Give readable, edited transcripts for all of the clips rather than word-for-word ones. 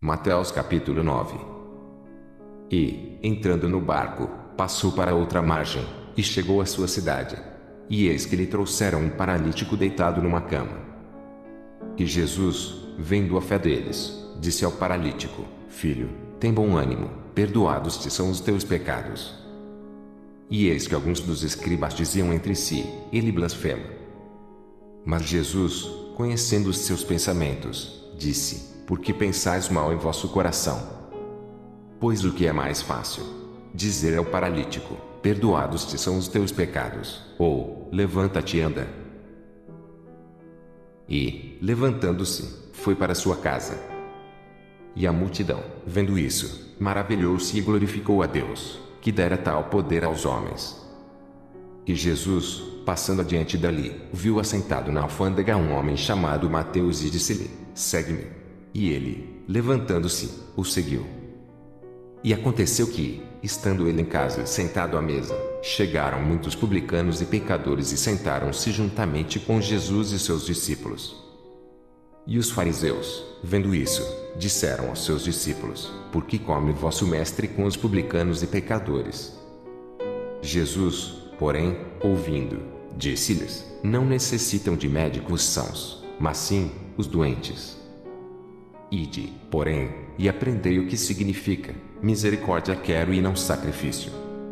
Mateus capítulo 9. E, entrando no barco, passou para outra margem, e chegou à sua cidade. E eis que lhe trouxeram um paralítico deitado numa cama. E Jesus, vendo a fé deles, disse ao paralítico: Filho, tem bom ânimo, perdoados te são os teus pecados. E eis que alguns dos escribas diziam entre si: Ele blasfema. Mas Jesus, conhecendo os seus pensamentos, disse: Por que pensais mal em vosso coração? Pois o que é mais fácil? Dizer ao paralítico: Perdoados te são os teus pecados, ou, levanta-te e anda. E, levantando-se, foi para sua casa. E a multidão, vendo isso, maravilhou-se e glorificou a Deus, que dera tal poder aos homens. E Jesus, passando adiante dali, viu assentado na alfândega um homem chamado Mateus e disse-lhe: Segue-me. E ele, levantando-se, o seguiu. E aconteceu que, estando ele em casa sentado à mesa, chegaram muitos publicanos e pecadores e sentaram-se juntamente com Jesus e seus discípulos. E os fariseus, vendo isso, disseram aos seus discípulos: Por que come vosso mestre com os publicanos e pecadores? Jesus, porém, ouvindo, disse-lhes: Não necessitam de médicos sãos, mas sim, os doentes. Ide, porém, e aprendei o que significa: misericórdia quero e não sacrifício.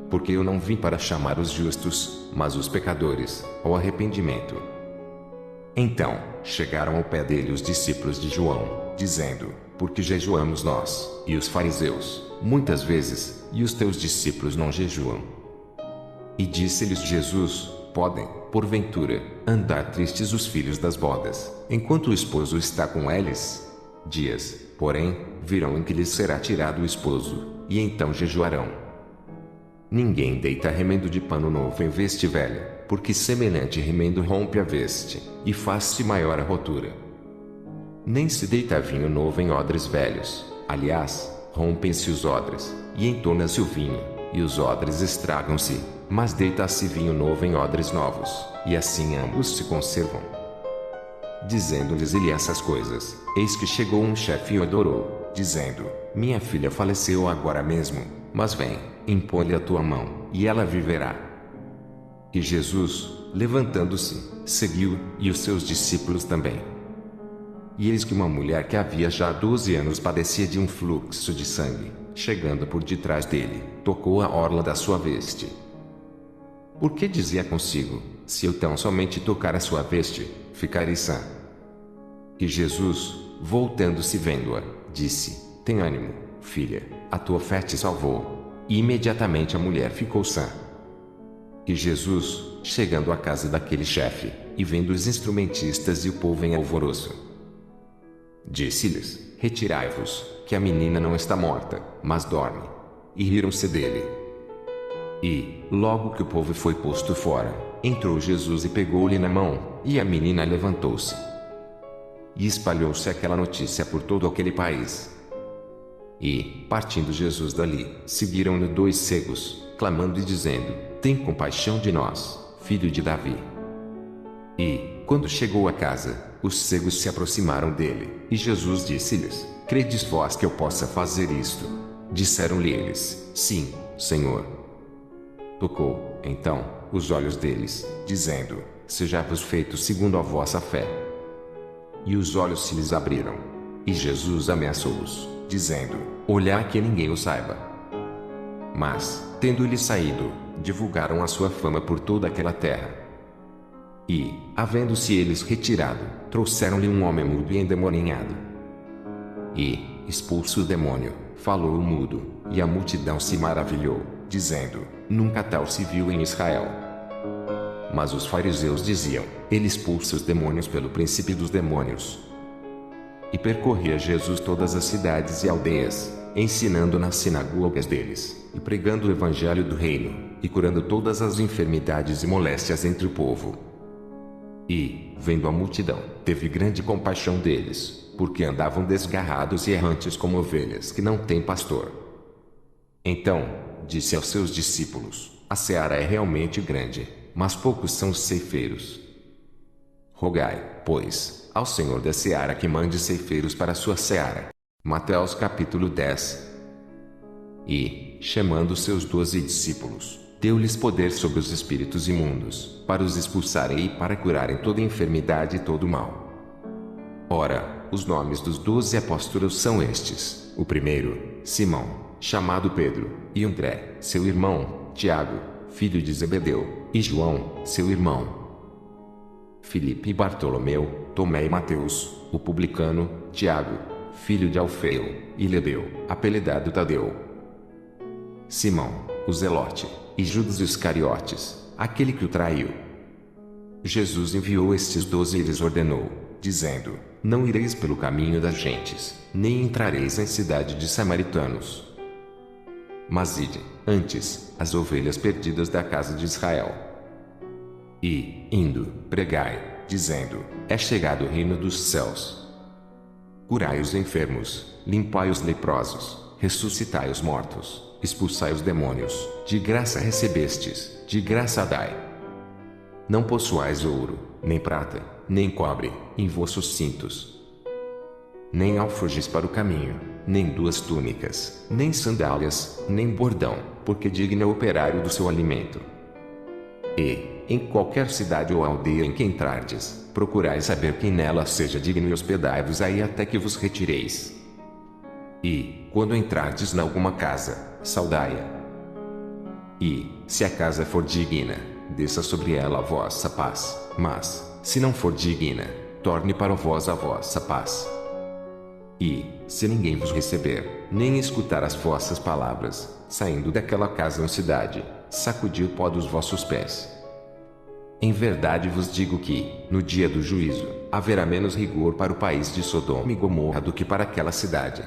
Porque eu não vim para chamar os justos, mas os pecadores, ao arrependimento. Então, chegaram ao pé dele os discípulos de João, dizendo: Por que jejuamos nós, e os fariseus, muitas vezes, e os teus discípulos não jejuam? E disse-lhes Jesus: Podem, porventura, andar tristes os filhos das bodas, enquanto o esposo está com eles? Dias, porém, virão em que lhes será tirado o esposo, e então jejuarão. Ninguém deita remendo de pano novo em veste velha, porque semelhante remendo rompe a veste, e faz-se maior a rotura. Nem se deita vinho novo em odres velhos, aliás, rompem-se os odres, e entorna-se o vinho, e os odres estragam-se, mas deita-se vinho novo em odres novos, e assim ambos se conservam. Dizendo-lhes ele essas coisas, eis que chegou um chefe e o adorou, dizendo: Minha filha faleceu agora mesmo, mas vem, impõe-lhe a tua mão, e ela viverá. E Jesus, levantando-se, seguiu, e os seus discípulos também. E eis que uma mulher que havia já 12 anos padecia de um fluxo de sangue, chegando por detrás dele, tocou a orla da sua veste. Porque dizia consigo: Se eu tão somente tocar a sua veste, ficarei sã. E Jesus, voltando-se vendo-a, disse: Tem ânimo, filha, a tua fé te salvou. E imediatamente a mulher ficou sã. E Jesus, chegando à casa daquele chefe, e vendo os instrumentistas e o povo em alvoroço, disse-lhes: Retirai-vos, que a menina não está morta, mas dorme. E riram-se dele. E, logo que o povo foi posto fora, entrou Jesus e pegou-lhe na mão, e a menina levantou-se. E espalhou-se aquela notícia por todo aquele país. E, partindo Jesus dali, seguiram-no 2 cegos, clamando e dizendo: Tem compaixão de nós, filho de Davi. E, quando chegou a casa, os cegos se aproximaram dele, e Jesus disse-lhes: Credes vós que eu possa fazer isto? Disseram-lhe eles: Sim, Senhor. Tocou, então, os olhos deles, dizendo: Seja-vos feito segundo a vossa fé. E os olhos se lhes abriram. E Jesus ameaçou-os, dizendo: Olhai que ninguém o saiba. Mas, tendo-lhe saído, divulgaram a sua fama por toda aquela terra. E, havendo-se eles retirado, trouxeram-lhe um homem mudo e endemoninhado. E, expulso o demônio, falou o mudo, e a multidão se maravilhou, dizendo: Nunca tal se viu em Israel. Mas os fariseus diziam: Ele expulsa os demônios pelo príncipe dos demônios. E percorria Jesus todas as cidades e aldeias, ensinando nas sinagogas deles, e pregando o evangelho do reino, e curando todas as enfermidades e moléstias entre o povo. E, vendo a multidão, teve grande compaixão deles, porque andavam desgarrados e errantes como ovelhas que não têm pastor. Então, disse aos seus discípulos: A seara é realmente grande, mas poucos são os ceifeiros. Rogai, pois, ao Senhor da seara que mande ceifeiros para a sua seara. Mateus capítulo 10. E, chamando seus 12 discípulos, deu-lhes poder sobre os espíritos imundos, para os expulsarem e para curarem toda enfermidade e todo mal. Ora, os nomes dos 12 apóstolos são estes: o primeiro, Simão, chamado Pedro, e André, seu irmão, Tiago, filho de Zebedeu, e João, seu irmão, Filipe e Bartolomeu, Tomé e Mateus, o publicano, Tiago, filho de Alfeu, e Lebeu, apelidado Tadeu, Simão, o Zelote, e Judas Iscariotes, aquele que o traiu. Jesus enviou estes 12 e lhes ordenou, dizendo: Não ireis pelo caminho das gentes, nem entrareis em cidade de samaritanos. Mas ide, antes, as ovelhas perdidas da casa de Israel. E, indo, pregai, dizendo: É chegado o reino dos céus. Curai os enfermos, limpai os leprosos, ressuscitai os mortos, expulsai os demônios, de graça recebestes, de graça dai. Não possuais ouro, nem prata, nem cobre, em vossos cintos, nem alforjes para o caminho, nem 2 túnicas, nem sandálias, nem bordão, porque digno é o operário do seu alimento. E, em qualquer cidade ou aldeia em que entrardes, procurai saber quem nela seja digno e hospedai-vos aí até que vos retireis. E, quando entrardes em alguma casa, saudai-a. E, se a casa for digna, desça sobre ela a vossa paz, mas, se não for digna, torne para vós a vossa paz. E, se ninguém vos receber, nem escutar as vossas palavras, saindo daquela casa ou cidade, sacudi o pó dos vossos pés. Em verdade vos digo que, no dia do juízo, haverá menos rigor para o país de Sodoma e Gomorra do que para aquela cidade.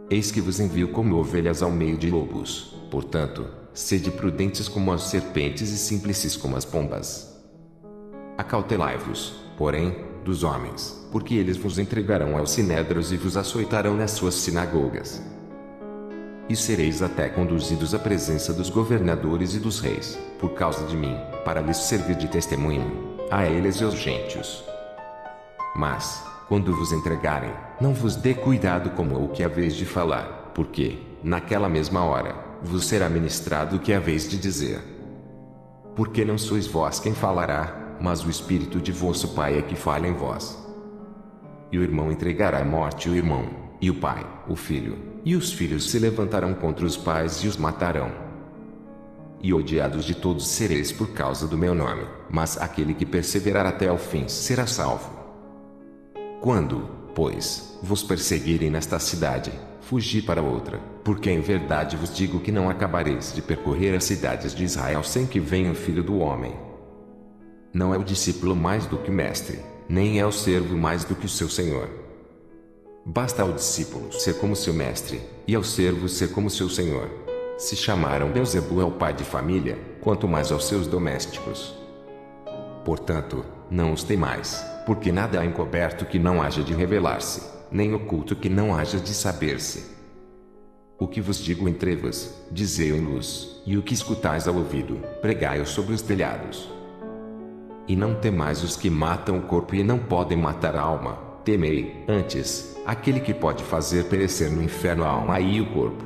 Eis que vos envio como ovelhas ao meio de lobos, portanto, sede prudentes como as serpentes e simples como as pombas. Acautelai-vos, porém, dos homens, porque eles vos entregarão aos sinédrios e vos açoitarão nas suas sinagogas. E sereis até conduzidos à presença dos governadores e dos reis, por causa de mim, para lhes servir de testemunho, a eles e aos gentios. Mas, quando vos entregarem, não vos dê cuidado como o que haveis de falar, porque, naquela mesma hora, vos será ministrado o que haveis de dizer. Porque não sois vós quem falará, mas o Espírito de vosso Pai é que fala em vós. E o irmão entregará à morte o irmão, e o pai, o filho, e os filhos se levantarão contra os pais e os matarão. E odiados de todos sereis por causa do meu nome, mas aquele que perseverar até ao fim será salvo. Quando, pois, vos perseguirem nesta cidade, fugi para outra, porque em verdade vos digo que não acabareis de percorrer as cidades de Israel sem que venha o Filho do Homem. Não é o discípulo mais do que o mestre, nem é o servo mais do que o seu senhor. Basta ao discípulo ser como seu mestre, e ao servo ser como seu senhor. Se chamaram Beelzebul ao pai de família, quanto mais aos seus domésticos. Portanto, não os temais, porque nada há encoberto que não haja de revelar-se, nem oculto que não haja de saber-se. O que vos digo em trevas, dizei em luz, e o que escutais ao ouvido, pregai-o sobre os telhados. E não temais os que matam o corpo e não podem matar a alma, temei, antes, aquele que pode fazer perecer no inferno a alma e o corpo.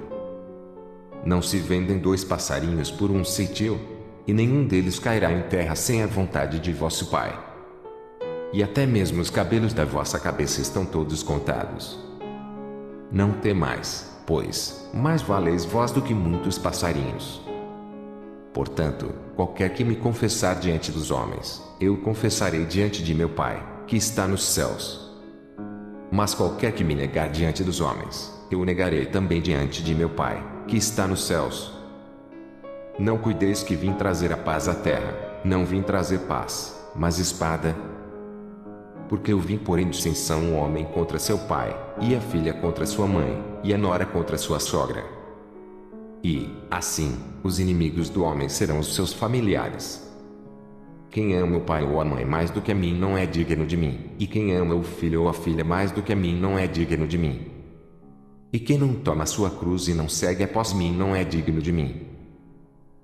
Não se vendem 2 passarinhos por um ceitil? E nenhum deles cairá em terra sem a vontade de vosso Pai. E até mesmo os cabelos da vossa cabeça estão todos contados. Não temais, pois, mais valeis vós do que muitos passarinhos. Portanto, qualquer que me confessar diante dos homens, eu confessarei diante de meu Pai, que está nos céus. Mas qualquer que me negar diante dos homens, eu o negarei também diante de meu Pai, que está nos céus. Não cuideis que vim trazer a paz à terra, não vim trazer paz, mas espada. Porque eu vim pôr em dissensão o homem contra seu pai, e a filha contra sua mãe, e a nora contra sua sogra. E, assim, os inimigos do homem serão os seus familiares. Quem ama o pai ou a mãe mais do que a mim não é digno de mim, e quem ama o filho ou a filha mais do que a mim não é digno de mim. E quem não toma a sua cruz e não segue após mim não é digno de mim.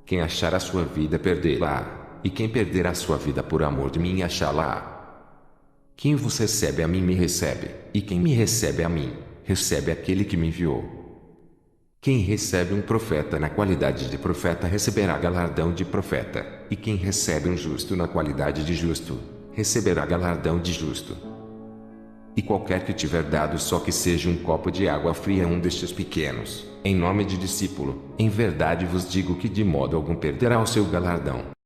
Quem achar a sua vida perdê-la, e quem perder a sua vida por amor de mim achá-la. Quem vos recebe a mim me recebe, e quem me recebe a mim, recebe aquele que me enviou. Quem recebe um profeta na qualidade de profeta receberá galardão de profeta, e quem recebe um justo na qualidade de justo, receberá galardão de justo. E qualquer que tiver dado só que seja um copo de água fria a um destes pequenos, em nome de discípulo, em verdade vos digo que de modo algum perderá o seu galardão.